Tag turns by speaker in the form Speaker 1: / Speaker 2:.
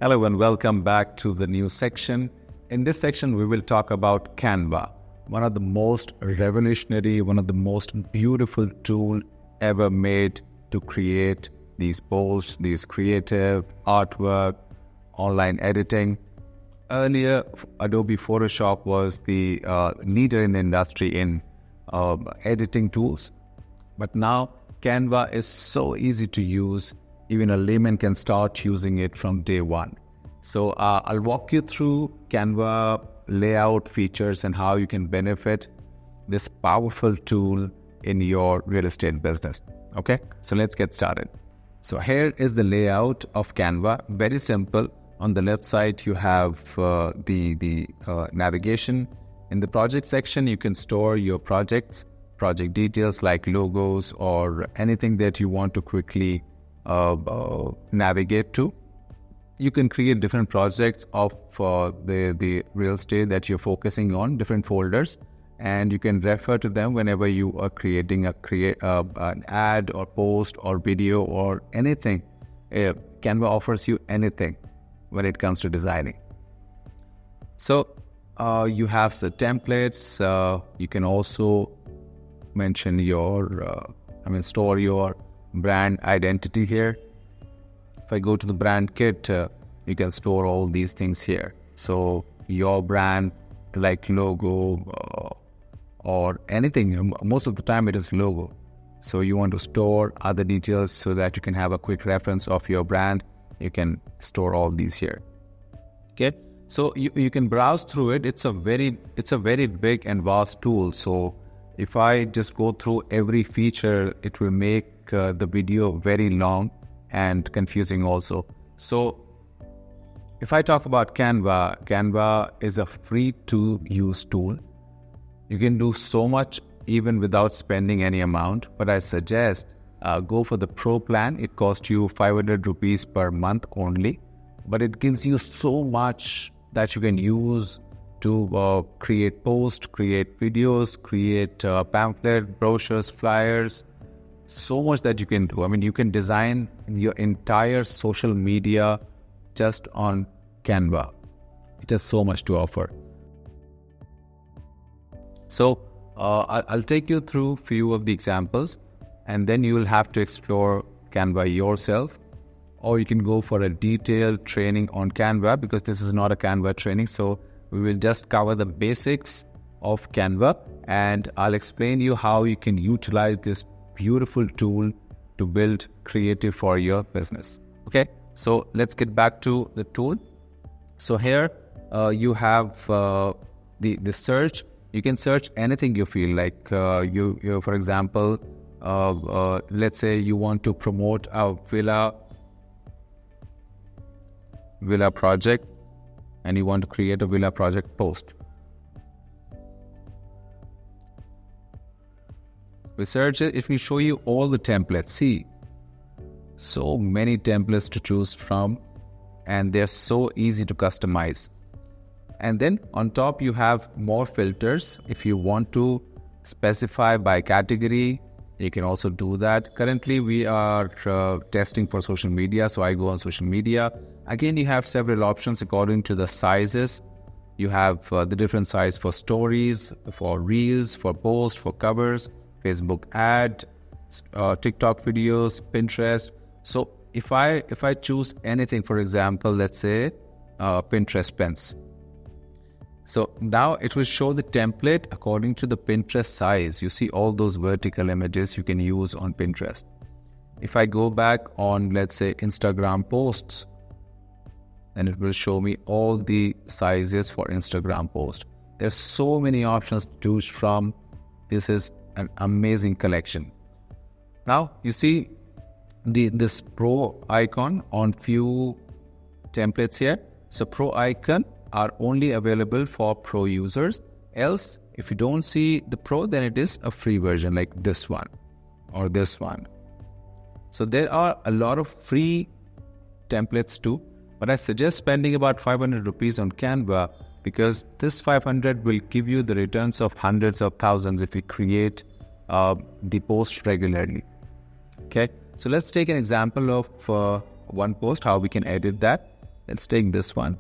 Speaker 1: Hello and welcome back to the new section. In this section, we will talk about Canva, one of the most revolutionary, one of the most beautiful tool ever made to create these posts, these creative artwork, online editing. Earlier, Adobe Photoshop was the leader in the industry in editing tools. But now Canva is so easy to use. Even a layman can start using it from day one. So I'll walk you through Canva layout features and how you can benefit this powerful tool in your real estate business. Okay, so let's get started. So here is the layout of Canva. Very simple. On the left side, you have the navigation. In the project section, you can store your projects, project details like logos or anything that you want to quickly navigate to. You can create different projects of the real estate that you're focusing on, different folders, and you can refer to them whenever you are creating an ad or post or video or anything. Canva offers you anything when it comes to designing. So you have the templates. You can also mention store your brand identity here. If I go to the brand kit, you can store all these things here. So your brand, like logo or anything, most of the time it is logo. So you want to store other details so that you can have a quick reference of your brand. You can store all these here. Okay, so you can browse through it. It's a very big and vast tool. So if I just go through every feature, it will make the video very long and confusing also. So if I talk about Canva is a free to use tool. You can do so much even without spending any amount, but I suggest go for the pro plan. It costs you 500 rupees per month only, but it gives you so much that you can use to create posts, create videos, create pamphlet, brochures, flyers, so much that you can do. I mean, you can design your entire social media just on Canva. It has so much to offer. So I'll take you through few of the examples, and then you will have to explore Canva yourself, or you can go for a detailed training on Canva, because this is not a Canva training. So we will just cover the basics of Canva, and I'll explain you how you can utilize this beautiful tool to build creative for your business. Okay, so let's get back to the tool. So here you have the search. You can search anything you feel like. You for example, let's say you want to promote a villa project, and you want to create a villa project post. We search it, it will show you all the templates. See, so many templates to choose from, and they're so easy to customize. And then on top you have more filters. If you want to specify by category, you can also do that. Currently we are testing for social media, so I go on social media. Again, you have several options according to the sizes. You have the different size for stories, for reels, for posts, for covers, Facebook ad, TikTok videos, Pinterest. So if I choose anything, for example, let's say Pinterest pins. So now it will show the template according to the Pinterest size. You see all those vertical images you can use on Pinterest. If I go back on, let's say, Instagram posts, then it will show me all the sizes for Instagram post. There's so many options to choose from. This is an amazing collection. Now you see this pro icon on few templates here. So pro icon are only available for pro users. Else, if you don't see the pro, then it is a free version like this one or this one. So there are a lot of free templates too, but I suggest spending about 500 rupees on Canva, because this 500 will give you the returns of hundreds of thousands if you create the post regularly. Okay, so let's take an example of one post, how we can edit that. Let's take this one.